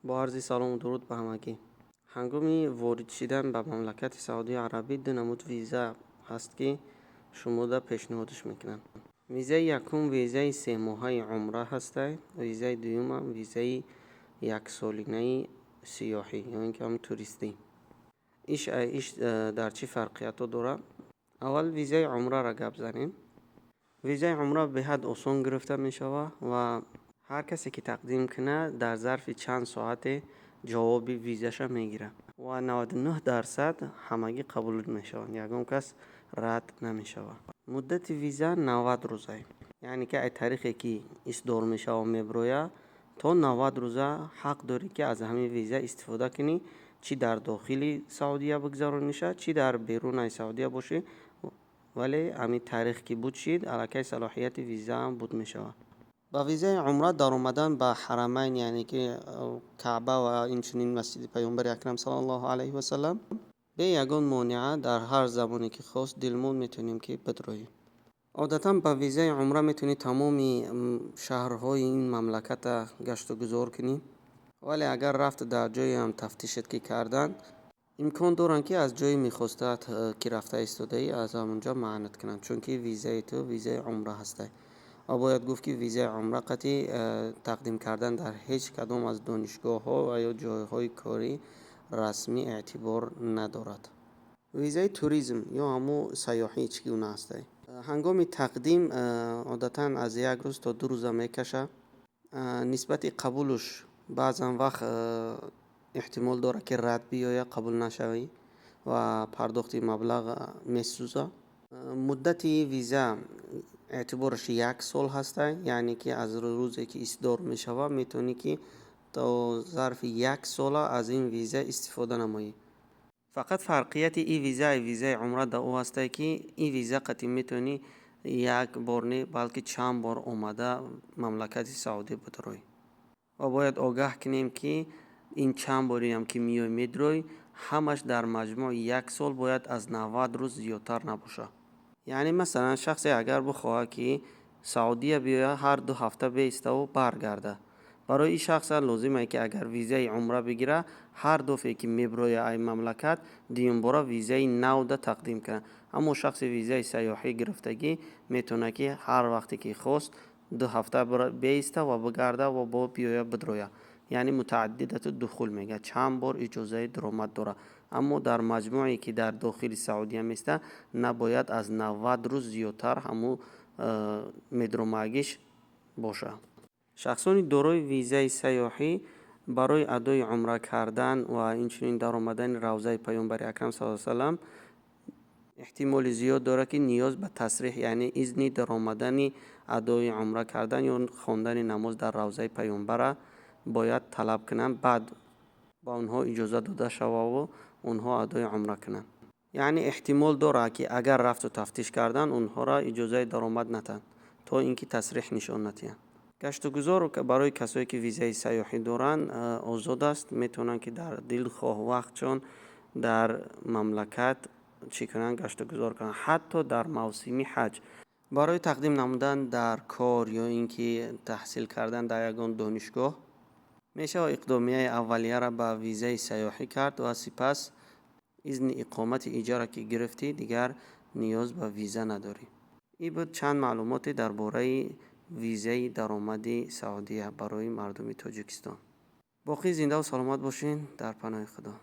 با عرض سلام و درود به همگی. هنگامی وارد شدن به مملکت سعودی عربی دو نمود ویزا هست که شما دا پیشنهادش میکنن. ویزای یکم ویزای 3 ماهه عمره هسته. ویزای دوم هم ویزای 1 سالینه سیاحی یا اینکه هم توریستی. ایش در چی فرقیت داره؟ اول ویزای عمره را گپ زنیم. ویزای عمره به حد آسان گرفته می شود و هر کسی که تقدیم کنه در ظرف چند ساعت جواب ویزاش میگیره و 99% همگی قبول می شوند. یگان کس رد نمی شود. مدت ویزا 90 روزه، یعنی که ای تاریخی که اصدار می شود میبروید تا 90 روزه حق داری که از همین ویزا استفاده کنی، چی در داخل سعودیه بگذرانی شد چی در بیرون سعودیه باشه، ولی همین تاریخ که بود شید علاکه صلاحیت ویزا هم بود می شود. با ویزای عمره در اومدن به حرمین، یعنی که کعبه و اینچنین مسجد پیامبر اکرم صلی الله علیه و سلم، به یگان مانعه در هر زمانی که خواست دلمون میتونیم که بدرویم. عادتا با ویزای عمره میتونی تمام شهرهای این مملکت گشت و گذار کنی، ولی اگر رفت در جایی هم تفتیشت که کردن امکان دارن که از جایی میخواستت که رفته ایستاده ای از همونجا معنت کنن، چون که ویزای تو ویزای عمره هسته. و باید گفت که ویزای عمره قطعی تقدیم کردن در هیچ کدام از دانشگاه ها و یا جایهای کاری رسمی اعتبار ندارد. ویزای توریسم یا همو سیاحی چگونه هسته؟ هنگام تقدیم عادتا از 1 روز تا 2 روز میکشه. نسبت قبولش بعضا وقت احتمال داره که رد بیاید، قبول نشوی و پرداخت مبلغ میسوزه. مدت ویزا اعتبارش 1 سال هسته، یعنی که از روزی که اصدار می شود میتونی که تا ظرف 1 سال از این ویزا استفاده نمایی. فقط فرقیت این ویزای عمره در او هسته که این ویزا قطعی میتونی 1 بار نه بلکه چند بار اومده مملکت سعودی بدروی و باید آگاه کنیم که این چند باری هم که میدروی همش در مجموع 1 سال باید از 90 روز زیادتر نباشه. یعنی مثلا شخصی اگر بخواه که سعودیه بیاید هر 2 هفته بیسته و برگرده، برای این شخص لازمه که اگر ویزای عمره بگیره هر دفعه که میبروی ای مملکت دیون بارا ویزای نو ده تقدیم کنه. اما شخص ویزای سیاحی گرفتگی میتونه که هر وقتی که خواست 2 هفته بیسته و بگرده و با بیاید بدروید، یعنی متعددت دخول میگه، چند بار اجازه درآمد داره. اما در مجموعی که در داخل سعودیه میسته نباید از 90 روز زیادتر همو مدرمگیش باشه. شخصانی دارای ویزای سیاحی برای ادای عمره کردن و اینچنین در آمدن روضه پیامبر اکرم صلی الله علیه و سلم احتمال زیاد داره که نیاز به تصریح، یعنی اذن در آمدن ادای عمره کردن یا خواندن نماز در روضه پیامبر باید طلب کنن، بعد با اونها اجازه داده شود و اونها ادای عمره کنن. یعنی احتمال داره که اگر رفت و تفتیش کردن اونها را اجازه درآمد ندن تا اینکه تصریح نشان ندهند. گشت و گذار که برای کسایی که ویزای سیاحی دارن آزاد است، میتونن که در دلخواه وقت چون در مملکت چی کنن گشت و گذار کنن، حتی در موسم حج. برای تقدیم نمودن در کار یا اینکه تحصیل کردن در یگان دانشگاه میشه اقدامیه اولیه را با ویزای سیاحی کرد و سپس اذن اقامت اجاره که گرفتی دیگر نیاز به ویزا نداری. این بود چند معلوماتی درباره ویزای درآمد سعودیه برای مردم تاجیکستان. باقی زنده و سلامت باشین، در پناه خدا.